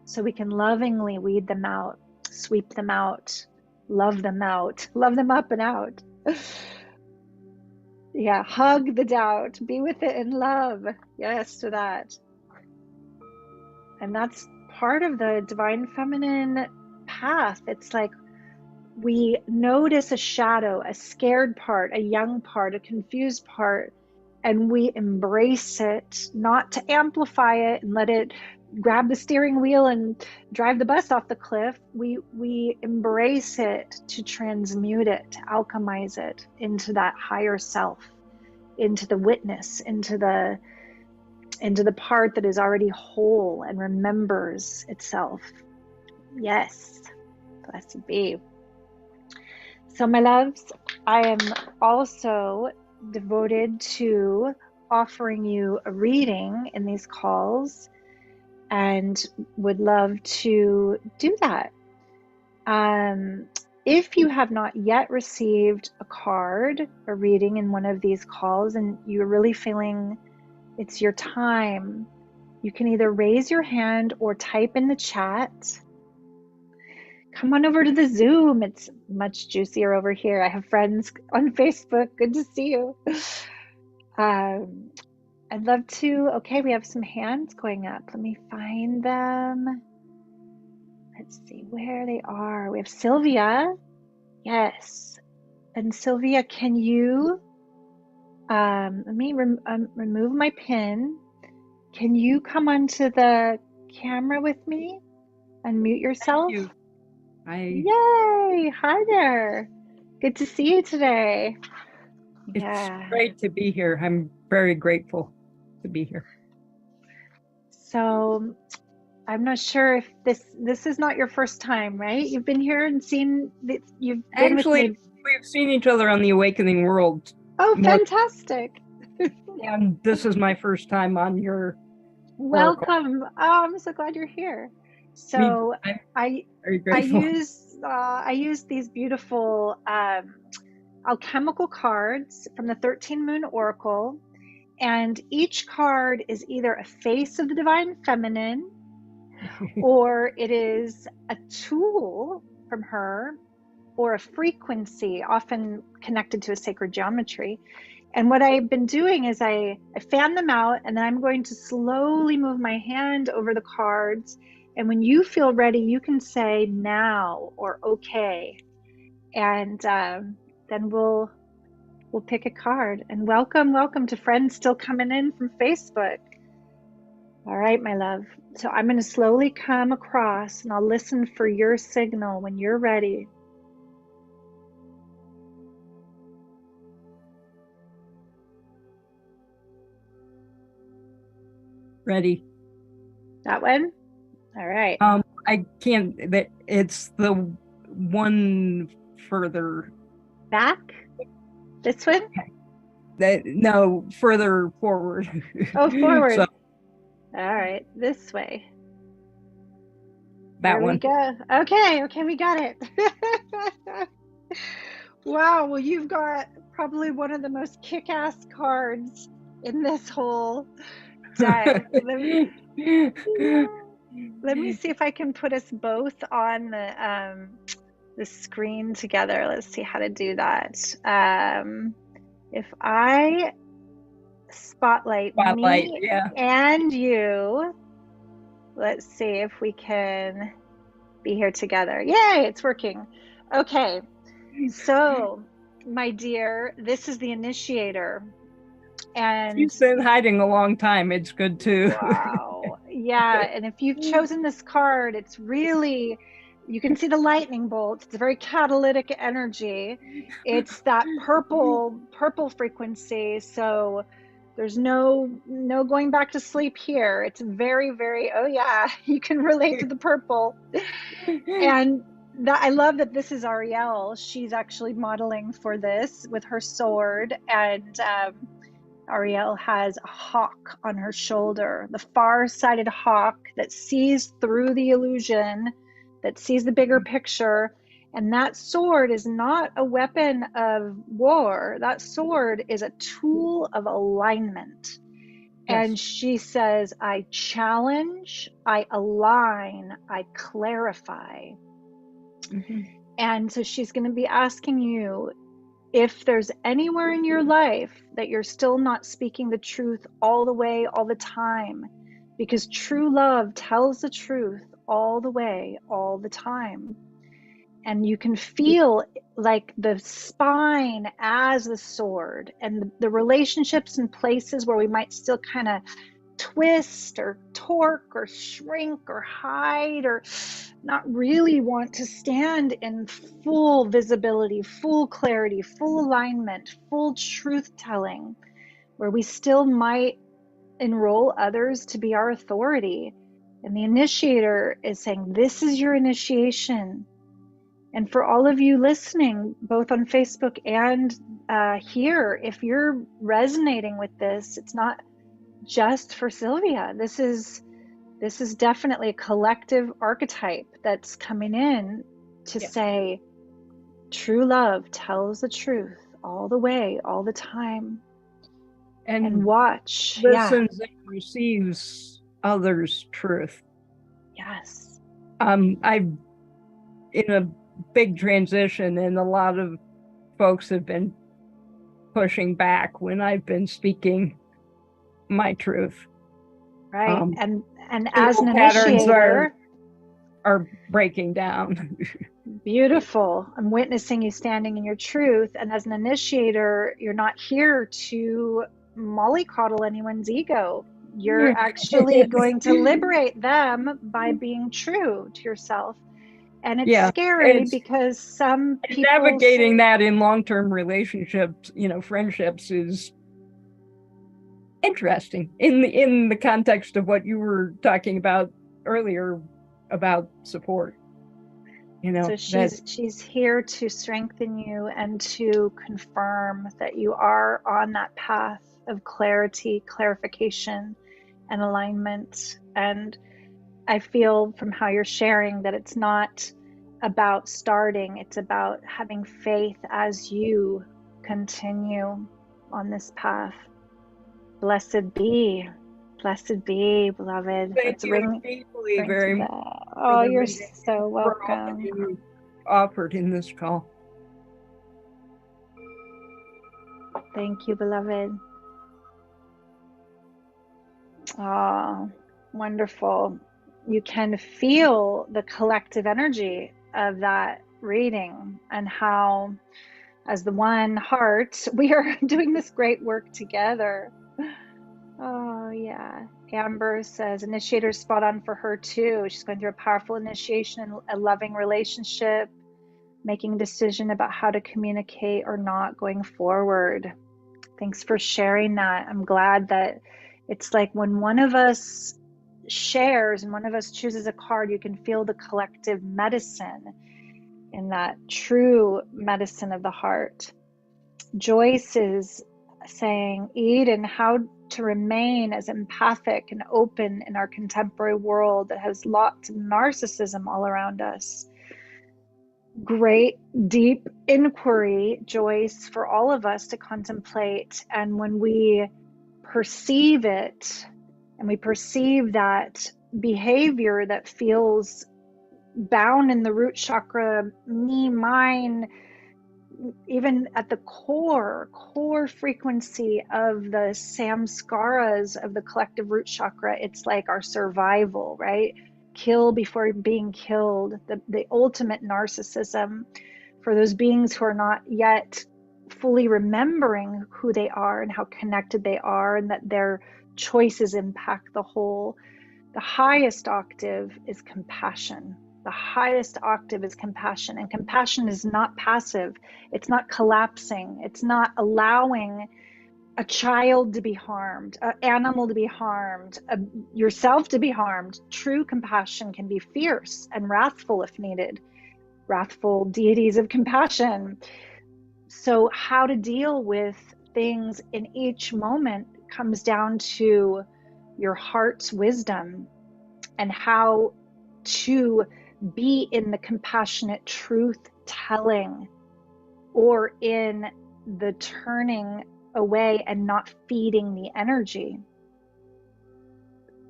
A: so we can lovingly weed them out, sweep them out, love them up and out. Yeah, hug the doubt, be with it in love. Yes, to that. And that's part of the divine feminine path. It's like we notice a shadow, a scared part, a young part, a confused part, and we embrace it, not to amplify it and let it grab the steering wheel and drive the bus off the cliff. We embrace it to transmute it, to alchemize it into that higher self, into the witness, into the part that is already whole and remembers itself. Yes, blessed be. So my loves, I am also devoted to offering you a reading in these calls and would love to do that. If you have not yet received a card, a reading in one of these calls, and you're really feeling it's your time, you can either raise your hand or type in the chat. Come on over to the Zoom. It's much juicier over here. I have friends on Facebook. Good to see you. I'd love to. Okay, we have some hands going up. Let me find them. Let's see where they are. We have Sylvia. Yes. And Sylvia, can you, let me remove my pin. Can you come onto the camera with me? Unmute yourself.
B: Thank you.
A: Yay! Hi there. Good to see you today.
B: It's great to be here. I'm very grateful to be here.
A: So I'm not sure if this is not your first time, right? You've been here and seen that you've been
B: Actually,
A: with me.
B: We've seen each other on the Awakening World.
A: Oh, fantastic.
B: And this is my first time on your
A: Welcome. Oh, I'm so glad you're here. So I use these beautiful alchemical cards from the 13 Moon Oracle, and each card is either a face of the divine feminine or it is a tool from her or a frequency often connected to a sacred geometry. And what I've been doing is I fan them out, and then I'm going to slowly move my hand over the cards. And when you feel ready, you can say now or okay. And then we'll pick a card. And welcome to friends still coming in from Facebook. All right, my love. So I'm going to slowly come across, and I'll listen for your signal when you're ready.
B: Ready.
A: That one? All right.
B: I can't, it's the one further
A: back. This one?
B: No, further forward.
A: Oh, forward.
B: So,
A: all right, this way.
B: That
A: there
B: one.
A: We go. Okay, we got it. Wow, well, you've got probably one of the most kick-ass cards in this whole deck. Let me see if I can put us both on the screen together. Let's see how to do that. If I spotlight me and you, let's see if we can be here together. Yay, it's working. Okay, so my dear, this is the initiator. And
B: she's been hiding a long time. It's good too.
A: Wow. Yeah, and if you've chosen this card, it's really, you can see the lightning bolt. It's a very catalytic energy. It's that purple frequency. So There's no going back to sleep here. It's very, very, oh yeah, you can relate to the purple. And that, I love that this is Ariel. She's actually modeling for this with her sword, and Ariel has a hawk on her shoulder, the far-sighted hawk that sees through the illusion, that sees the bigger picture. And that sword is not a weapon of war. That sword is a tool of alignment.
B: Yes.
A: And she says, I challenge, I align, I clarify.
B: Mm-hmm.
A: And so she's going to be asking you, if there's anywhere in your life that you're still not speaking the truth all the way, all the time, because true love tells the truth all the way, all the time. And you can feel like the spine as the sword, and the relationships and places where we might still kind of twist or torque or shrink or hide or not really want to stand in full visibility, full clarity, full alignment, full truth telling, where we still might enroll others to be our authority. And the initiator is saying, this is your initiation. And for all of you listening, both on Facebook and here, if you're resonating with this, it's not just for Sylvia. This is definitely a collective archetype that's coming in to say, true love tells the truth all the way, all the time. And watch.
B: Listens and receives others' truth.
A: Yes.
B: I'm in a big transition, and a lot of folks have been pushing back when I've been speaking my truth.
A: Right. And as an initiator
B: are breaking down.
A: Beautiful. I'm witnessing you standing in your truth. And as an initiator, you're not here to mollycoddle anyone's ego. You're actually going to liberate them by being true to yourself. And it's scary because some people
B: navigating that in long-term relationships, friendships, is interesting in the context of what you were talking about earlier about support.
A: So she's here to strengthen you and to confirm that you are on that path of clarity, clarification, and alignment. And I feel from how you're sharing that it's not about starting, it's about having faith as you continue on this path. Blessed be, beloved.
B: Thank you deeply, very much.
A: Oh, you're so welcome.
B: You offered in this call.
A: Thank you, beloved. Oh, wonderful. You can feel the collective energy of that reading, and how, as the one heart, we are doing this great work together. Oh, yeah. Amber says, initiator spot on for her too. She's going through a powerful initiation in a loving relationship, making a decision about how to communicate or not going forward. Thanks for sharing that. I'm glad that it's like when one of us shares and one of us chooses a card, you can feel the collective medicine in that true medicine of the heart. Joyce is saying, Eden, how to remain as empathic and open in our contemporary world that has lots of narcissism all around us. Great deep inquiry, Joyce, for all of us to contemplate. And when we perceive it, and we perceive that behavior that feels bound in the root chakra, me, mine, even at the core frequency of the samskaras of the collective root chakra, it's like our survival, right? Kill before being killed, the ultimate narcissism for those beings who are not yet fully remembering who they are and how connected they are, and that their choices impact the whole. The highest octave is compassion. The highest octave is compassion. And compassion is not passive. It's not collapsing. It's not allowing a child to be harmed, an animal to be harmed, yourself to be harmed. True compassion can be fierce and wrathful if needed. Wrathful deities of compassion. So how to deal with things in each moment comes down to your heart's wisdom and how to be in the compassionate truth telling, or in the turning away and not feeding the energy.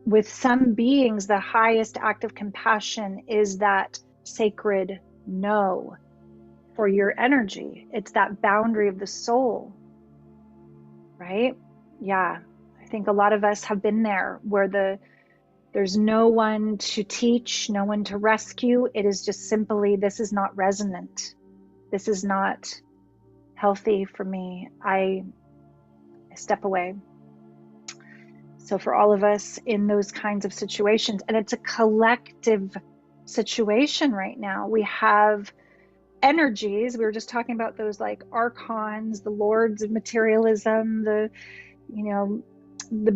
A: With some beings, the highest act of compassion is that sacred no for your energy. It's that boundary of the soul, right? Yeah, I think a lot of us have been there where there's no one to teach, no one to rescue. It is just simply, this is not resonant. This is not healthy for me. I step away. So for all of us in those kinds of situations, and it's a collective situation right now, we have energies. We were just talking about those like archons, the lords of materialism, the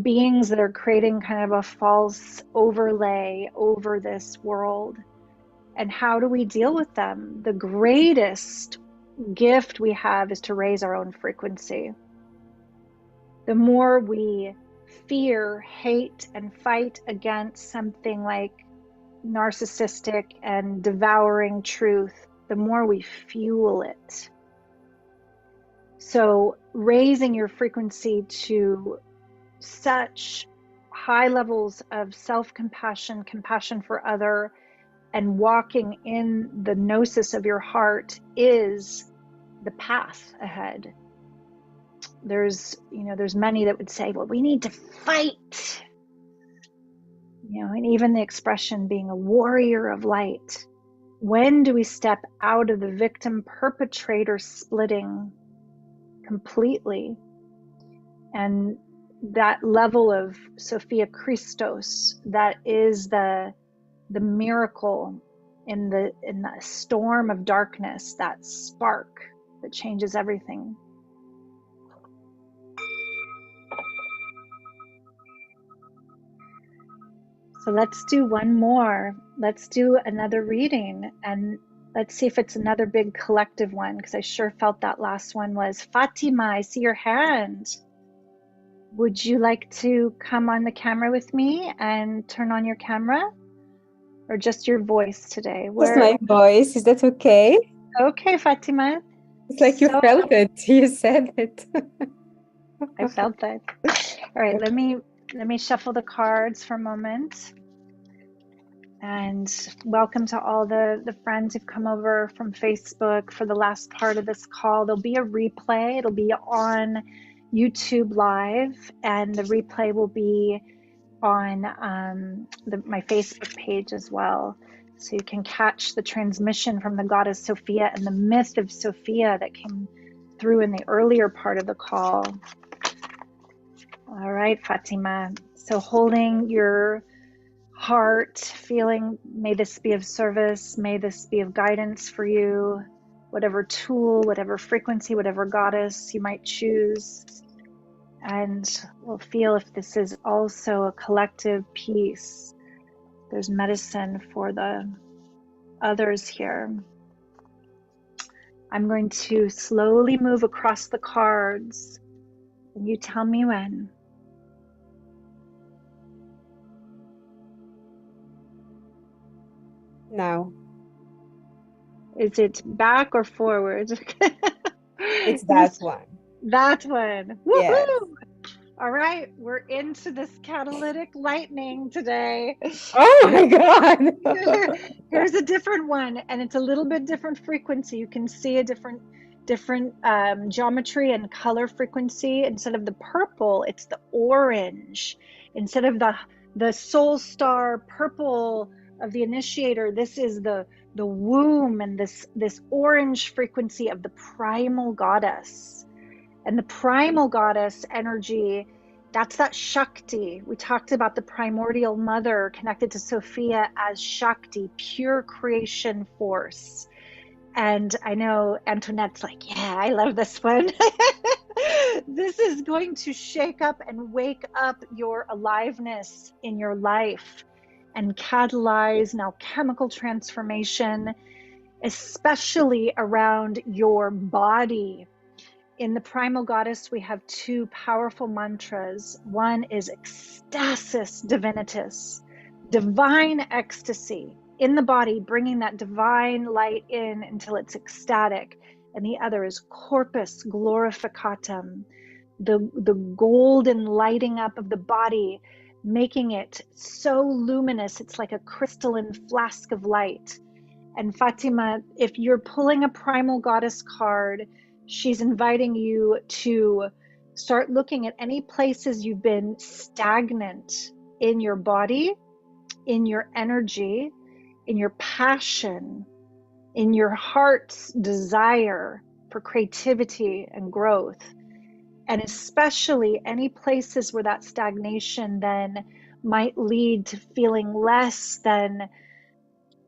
A: beings that are creating kind of a false overlay over this world. And how do we deal with them? The greatest gift we have is to raise our own frequency. The more we fear, hate, and fight against something like narcissistic and devouring truth, the more we fuel it. So raising your frequency to such high levels of self-compassion, compassion for other, and walking in the gnosis of your heart is the path ahead. There's many that would say, well, we need to fight, and even the expression being a warrior of light. When do we step out of the victim perpetrator splitting completely? And that level of Sophia Christos, that is the miracle in the storm of darkness, that spark that changes everything. So let's do one more. Let's do another reading, and let's see if it's another big collective one, because I sure felt that last one was. Fatima, I see your hand. Would you like to come on the camera with me and turn on your camera? Or just your voice today?
C: Just my voice. Is that okay?
A: Okay, Fatima.
C: It's like you felt it. You said it.
A: I felt that. All right, let me shuffle the cards for a moment. And welcome to all the friends who've come over from Facebook for the last part of this call. There'll be a replay. It'll be on YouTube Live, and the replay will be on my Facebook page as well. So you can catch the transmission from the goddess Sophia and the myth of Sophia that came through in the earlier part of the call. All right, Fatima. So holding your heart, feeling, may this be of service, may this be of guidance for you, whatever tool, whatever frequency, whatever goddess you might choose. And we'll feel if this is also a collective piece. There's medicine for the others here. I'm going to slowly move across the cards, and you tell me when.
C: Now.
A: Is it back or forward?
C: It's that one.
A: That one. Woohoo!
C: Yes.
A: All right, we're into this catalytic lightning today.
C: Oh my God.
A: Here's a different one, and it's a little bit different frequency. You can see a different geometry and color frequency. Instead of the purple, it's the orange. Instead of the soul star purple of the initiator, this is the womb, and this orange frequency of the primal goddess. And the primal goddess energy, that's that Shakti. We talked about the primordial mother connected to Sophia as Shakti, pure creation force. And I know Antoinette's like, yeah, I love this one. This is going to shake up and wake up your aliveness in your life and catalyze now chemical transformation, especially around your body. In the Primal Goddess, we have two powerful mantras. One is ecstasis divinitas, divine ecstasy in the body, bringing that divine light in until it's ecstatic. And the other is corpus glorificatum, the golden lighting up of the body, making it so luminous. It's like a crystalline flask of light. And Fatima, if you're pulling a Primal Goddess card, she's inviting you to start looking at any places you've been stagnant in your body, in your energy, in your passion, in your heart's desire for creativity and growth. And especially any places where that stagnation then might lead to feeling less than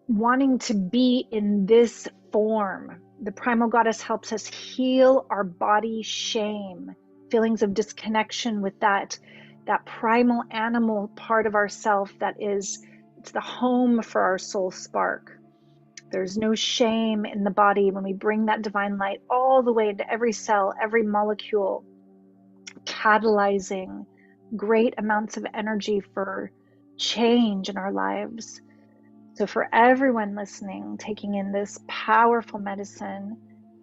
A: wanting to be in this form. The Primal Goddess helps us heal our body shame, feelings of disconnection with that primal animal part of ourself that is, it's the home for our soul spark. There's no shame in the body when we bring that divine light all the way into every cell, every molecule, catalyzing great amounts of energy for change in our lives. So for everyone listening, taking in this powerful medicine,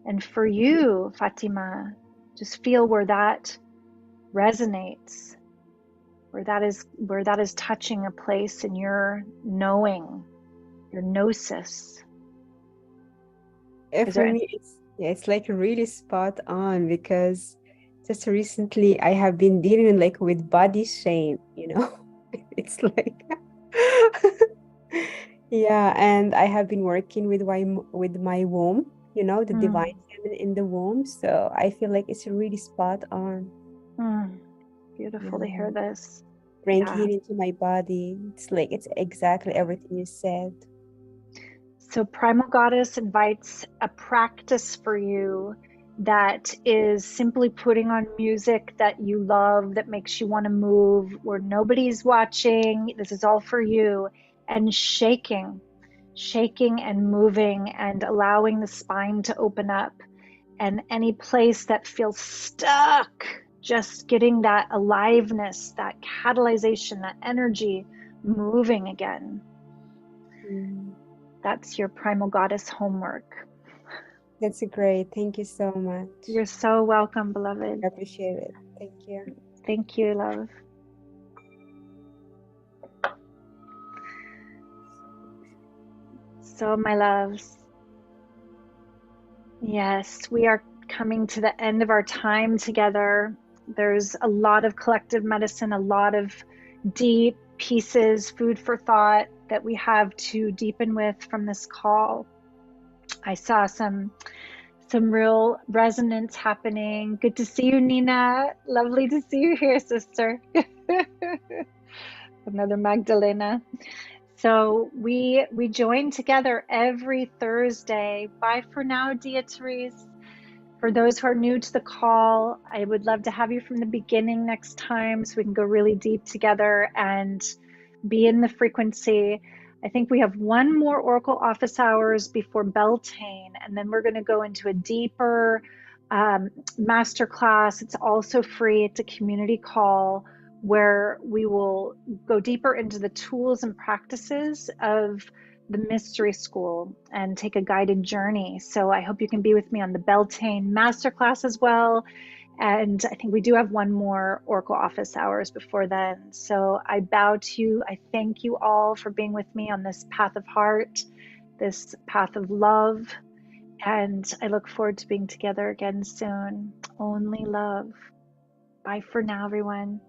A: and for you, Fatima, just feel where that resonates, where that is touching a place in your knowing, your gnosis.
C: For me, it's like really spot on, because just recently I have been dealing like with body shame, It's like yeah, and I have been working with my womb, the divine feminine in the womb. So I feel like it's really spot on.
A: Beautiful to hear this.
C: Bring healing to my body. It's exactly everything you said.
A: So Primal Goddess invites a practice for you that is simply putting on music that you love, that makes you want to move, where nobody's watching. This is all for you. And shaking and moving and allowing the spine to open up, and any place that feels stuck, just getting that aliveness, that catalyzation, that energy moving again. That's your Primal Goddess homework.
C: That's great. Thank you so much.
A: You're so welcome, beloved.
C: I appreciate it. Thank you.
A: Thank you, love. So, my loves, yes, we are coming to the end of our time together. There's a lot of collective medicine, a lot of deep pieces, food for thought that we have to deepen with from this call. I saw some real resonance happening. Good to see you, Nina. Lovely to see you here, sister. Another Magdalena. So we join together every Thursday. Bye for now, Beatrice. For those who are new to the call, I would love to have you from the beginning next time so we can go really deep together and be in the frequency. I think we have one more Oracle office hours before Beltane, and then we're going to go into a deeper masterclass. It's also free. It's a community call where we will go deeper into the tools and practices of the mystery school and take a guided journey. So I hope you can be with me on the Beltane masterclass as well. And I think we do have one more Oracle office hours before then. So I bow to you. I thank you all for being with me on this path of heart, this path of love. And I look forward to being together again soon. Only love. Bye for now, everyone.